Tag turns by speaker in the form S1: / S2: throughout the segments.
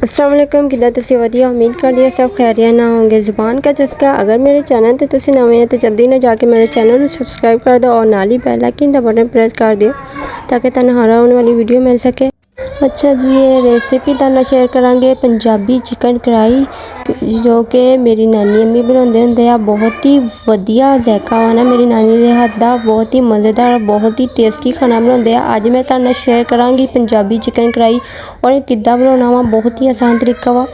S1: अस्सलाम वालेकुम किदा तुसी वधिया उम्मीद कर दिया सब खैरियत ना होंगे। ज़ुबान का चस्का अगर मेरे चैनल ते तुसी नवे हैं तो जल्दी ना जाके मेरे चैनल को सब्सक्राइब कर दो और नाल ही बेल आइकन दा बटन प्रेस कर दियो ताकि तुहानू हर आने वाली वीडियो मिल सके। अच्छा जी, ये रेसिपी तुहानू शेयर करांगे पंजाबी चिकन कढ़ाई जो कि मेरी नानी अम्मी बनाते होंदे आ। बहुत ही वधिया जायका वा ना मेरी नानी दे हाथ दा, बहुत ही मज़ेदार बहुत ही टेस्टी खाना बनाते हैं। अज मैं तुहानू शेयर करांगी पंजाबी चिकन कढ़ाई और किद्दां बनाना वा। बहुत ही आसान तरीका वा,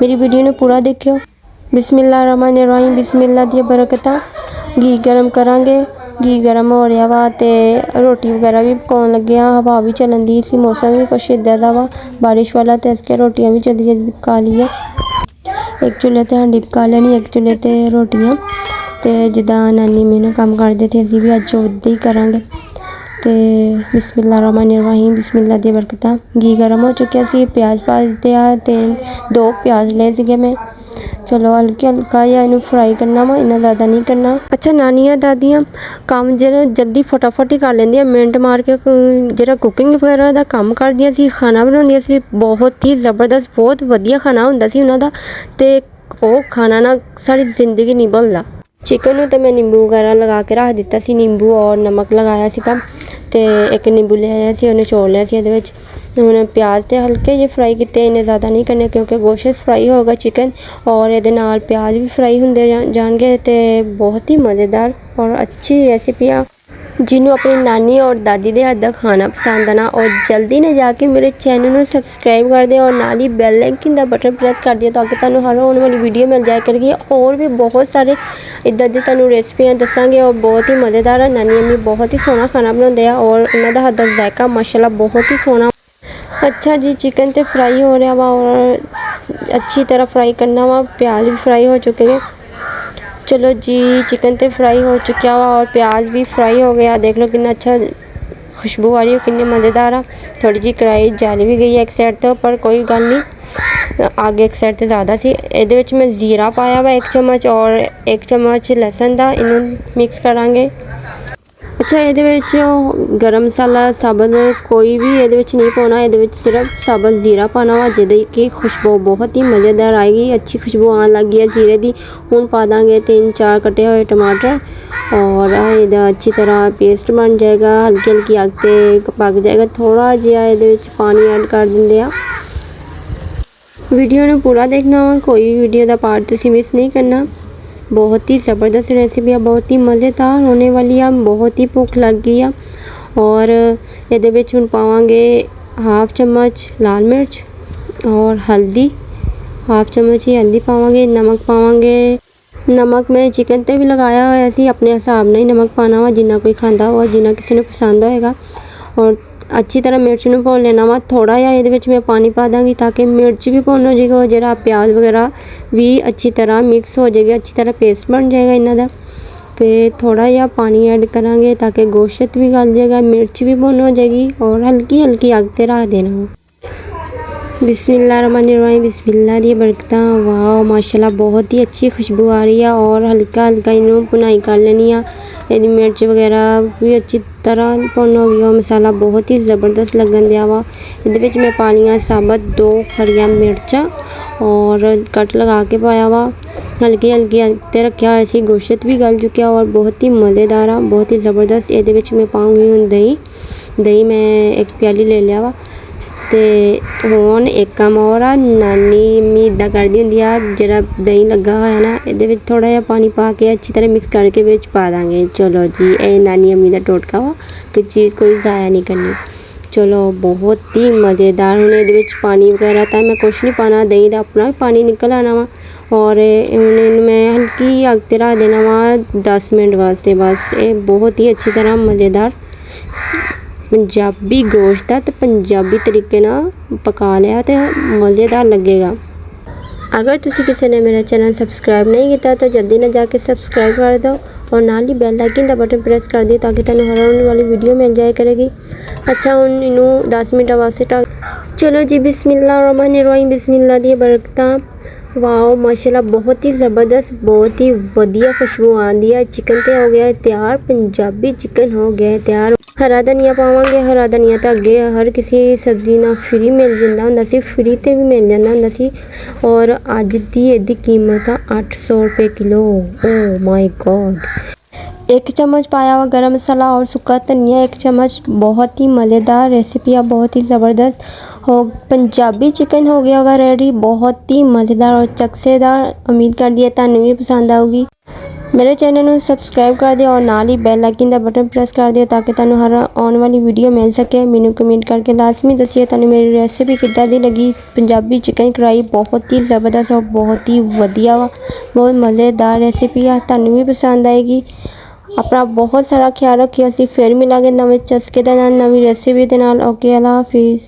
S1: मेरी वीडियो ने पूरा देखियो। बिस्मिल्लाहिर्रहमानिर्रहीम, बिस्मिल्लाह दी बरकतां। घी गर्म करांगे, घी गर्म हो रहा वा ते रोटी वगैरह भी पकाउण लगे आ। हवा भी चलन दी सी, मौसम भी कुछ इदां दा वा बारिश वाला ते इसके रोटियां भी जल्दी जल्दी पका लीए। एक चुल्हे ते हांडी पका लैनी, एक चुल्हे ते रोटियां। ते जिद्दां नानी मैनू काम करदे थे असीं भी अज उदां ही करांगे। ते बिस्मिल्लाहिर्रहमानिर्रहीम, बिस्मिल्लाह दी बरकतां। घी गर्म हो चुकिया सी, प्याज पा दिते आ ते 2 प्याज ले सीगे मैं। चलो हल्का हल्का या इनू फ्राई करना वा, इन्ना ज़्यादा नहीं करना। अच्छा, नानियां दादियां काम जेह्ड़ा जल्दी फटाफट ही कर लेंदियां, मिंट मार के जेह्ड़ा कुकिंग वगैरह दा काम करदियां सी, खाना बनाउंदियां सी। बहुत ही ज़बरदस्त बहुत वधिया खाना हुंदा सी उन्हां दा ते ओह खाना ना साड़ी जिंदगी नहीं भुलदा। चिकन नूं ते मैं नींबू वगैरह लगा के रख दिता सी, नींबू और नमक लगाया सीगा ते एक नींबू लिया सी, निचोड़ लिया सी। इहदे विच हुण प्याज ते हल्के जे फ्राई कीते, इन्ने ज़्यादा नहीं करने क्योंकि गोश्त फ्राई होगा चिकन और इहदे नाल प्याज भी फ्राई हुंदे जाणगे ते बहुत ही मज़ेदार और अच्छी रेसिपी आ। जिन्हों अपनी नानी और दादी दे हाथ दा खाना पसंद आना और जल्दी ने जाके मेरे चैनल को सब्सक्राइब कर दिया और नाल ही बेल आइकन दा बटन प्रेस कर दिया ताकि तुहानू हर आने वाली वीडियो मिल जाया करेगी। और भी बहुत सारे इदां दी तुहानू रेसिपियां दसांगे और बहुत ही मज़ेदार है। नानी अम्मी बहुत ही सोहना खाना बनाते हैं और उन्हां दा हाथ दा जायका माशाल्लाह बहुत ही सोहना। अच्छा जी, चिकन तो फ्राई हो रहा वा और अच्छी तरह फ्राई करना वा। प्याज भी फ्राई हो चुके हैं। चलो जी, चिकन तो फ्राई हो चुका वा और प्याज भी फ्राई हो गया। देख लो कितना अच्छा खुशबू आ रही है, कितनी मज़ेदार आ। थोड़ी जी कढ़ाई जल भी गई है एक साइड तो, पर कोई गल नहीं, आगे एक साइड तो ज़्यादा सी। इहदे विच मैं जीरा पाया वा 1 चम्मच और 1 चम्मच लहसुन दा, इनू मिक्स करांगे। अच्छा, इहदे विच गरम मसाला साबत कोई भी इहदे विच नहीं पाना, इहदे विच सिर्फ साबत जीरा पाना वा जिहदी कि खुशबू बहुत ही मज़ेदार आएगी। अच्छी खुशबू आने लगी है जीरे दी। हुण पा देंगे 3-4 कटे हुए टमाटर और इहदा अच्छी तरह पेस्ट बन जाएगा। हल्की हल्की अग ते पक जाएगा। थोड़ा जिहा इहदे विच पानी ऐड कर दिंदे आ। वीडियो ने पूरा देखना वा, कोई भी वीडियो का पार्ट तुसीं मिस नहीं करना। बहुत ही ज़बरदस्त रेसिपी है, बहुत ही मज़ेदार होने वाली है। बहुत ही भुख लग गई है। और इहदे विच हुण पावांगे 1/2 चम्मच लाल मिर्च और हल्दी, 1/2 चम्मच ही हल्दी पावांगे। नमक पावांगे, नमक मैं चिकन ते भी लगाया होया सी, अपने हिसाब नाल ही नमक पाना वा जिन्ना कोई खांदा होगा, जिन्ना किसी ने पसंद होएगा। और अच्छी तरह मिर्च नूं भुन लेना वा। थोड़ा जिहा इहदे विच मैं पानी पा दांगी ताकि मिर्च भी भुन हो जाएगा और जिहड़ा प्याज वगैरह भी अच्छी तरह मिक्स हो जाएगा, अच्छी तरह पेस्ट बन जाएगा इन्हां दा। ते थोड़ा जिहा पानी ऐड करांगे ताकि गोश्त भी गल जाएगा, मिर्च भी भुन हो जाएगी और हल्की हल्की अग ते रख देना वा। बिस्मिल्लाहिर्रहमानिर्रहीम, बिस्मिल्लाह दी बरकतां। वाह माशाल्लाह, बहुत ही अच्छी खुशबू आ रही है और हल्का हल्का इनू भुनाई कर लेनी है। यदि मिर्च वगैरह भी अच्छी तरह भुन हो गई हो, मसाला बहुत ही ज़बरदस्त लगन दिया वा। इहदे विच मैं पा लियां साबत 2 खड़ियां मिर्चां और कट लगा के पाया वा। हल्की हल्की अग ते रखिया होया सी, गोश्त भी गल चुकिया और बहुत ही मज़ेदार आ, बहुत ही ज़बरदस्त। इहदे विच मैं पाऊँगी हुण दही। दही मैं 1 प्याली ले लिया वा। ते हुण एक काम और आ, नानी अम्मी इदां करदी हुंदी आ, जिहड़ा दही लगा होया ना इहदे विच थोड़ा जिहा पानी पा के अच्छी तरह मिक्स करके विच पा दांगे। चलो जी, ये नानी अम्मी दा टोटका वा कि चीज़ कोई ज़ाया नहीं करनी। चलो बहुत ही मज़ेदार। हुण इहदे विच पानी वगैरह तां मैं कुछ नहीं पाना, दही दा अपना भी पानी निकल आना वा। और हुण इनू मैं हल्की अग ते रख देना वा 10 मिनट वास्ते बस। ये बहुत ही अच्छी तरह मज़ेदार पंजाबी गोश्त है तो पंजाबी तरीके नाल पका लिया तो मज़ेदार लगेगा। अगर तुसी किसी ने मेरा चैनल सब्सक्राइब नहीं किया तो जल्दी ना जाके सब्सक्राइब कर दो और नाल ही बेल आइकन का बटन प्रेस कर दियो ताकि तुहानू हर आने वाली वीडियो मिल जाया करेगी। अच्छा, हुण इनू 10 मिनट वास्ते चलो जी, बिस्मिल्लाहिर्रहमानिर्रहीम, बिस्मिल्लाह दी बरकतां। वाह माशाल्लाह, बहुत ही ज़बरदस्त बहुत ही वधिया खुशबू आंदी है। चिकन तो हो गया तैयार, पंजाबी चिकन हो गया तैयार। ਹਰਾ ਧਨੀਆ ਪਾਵਾਂਗੇ। ਹਰਾ ਧਨੀਆ ਤਾਂ ਅੱਗੇ ਹਰ ਕਿਸੇ ਸਬਜ਼ੀ ਨਾਲ ਫ੍ਰੀ ਮਿਲ ਜਾਂਦਾ ਹੁੰਦਾ ਸੀ, ਫ੍ਰੀ ਤੇ ਵੀ ਮਿਲ ਜਾਂਦਾ ਹੁੰਦਾ ਸੀ। ਔਰ ਅੱਜ ਦੀ ਇਹਦੀ ਕੀਮਤ ਆ 800 रुपये किलो। Oh my God. एक चम्मच पाया हुआ गरम मसाला और सूखा धनिया, 1 चम्मच। बहुत ही मज़ेदार रेसिपी है, बहुत ही ज़बरदस्त। हो पंजाबी चिकन हो गया होगा रेडी, बहुत ही मज़ेदार और चकसेदार। उम्मीद करदी है तुहानू भी पसंद आऊगी। मेरे चैनल ਨੂੰ ਸਬਸਕ੍ਰਾਈਬ ਕਰ ਦਿਓ ਔਰ ਨਾਲ ਹੀ ਬੈਲ ਆਈਕਨ ਦਾ ਬਟਨ ਪ੍ਰੈਸ ਕਰ ਦਿਓ ਤਾਂ ਕਿ ਤੁਹਾਨੂੰ ਹਰ ਆਉਣ ਵਾਲੀ ਵੀਡੀਓ ਮਿਲ ਸਕੇ। ਮੈਨੂੰ ਕਮੈਂਟ ਕਰਕੇ ਲਾਜ਼ਮੀ ਦੱਸਿਓ ਤੁਹਾਨੂੰ ਮੇਰੀ ਰੈਸਿਪੀ ਕਿੱਦਾਂ ਦੀ ਲੱਗੀ। ਪੰਜਾਬੀ ਚਿਕਨ ਕੜਾਈ ਬਹੁਤ ਹੀ ਜ਼ਬਰਦਸਤ ਔਰ ਬਹੁਤ ਹੀ ਵਧੀਆ ਵਾ, ਬਹੁਤ ਮਜ਼ੇਦਾਰ ਰੈਸਿਪੀ ਆ, ਤੁਹਾਨੂੰ ਵੀ ਪਸੰਦ ਆਏਗੀ। ਆਪਣਾ ਬਹੁਤ ਸਾਰਾ ਖਿਆਲ ਰੱਖਿਓ। ਅਸੀਂ ਫਿਰ ਮਿਲਾਂਗੇ ਨਵੇਂ ਚਸਕੇ ਦੇ ਨਾਲ, ਨਵੀਂ ਰੈਸਿਪੀ ਦੇ ਨਾਲ। ਓਕੇ, ਅੱਲਾ ਹਾਫਿਜ਼।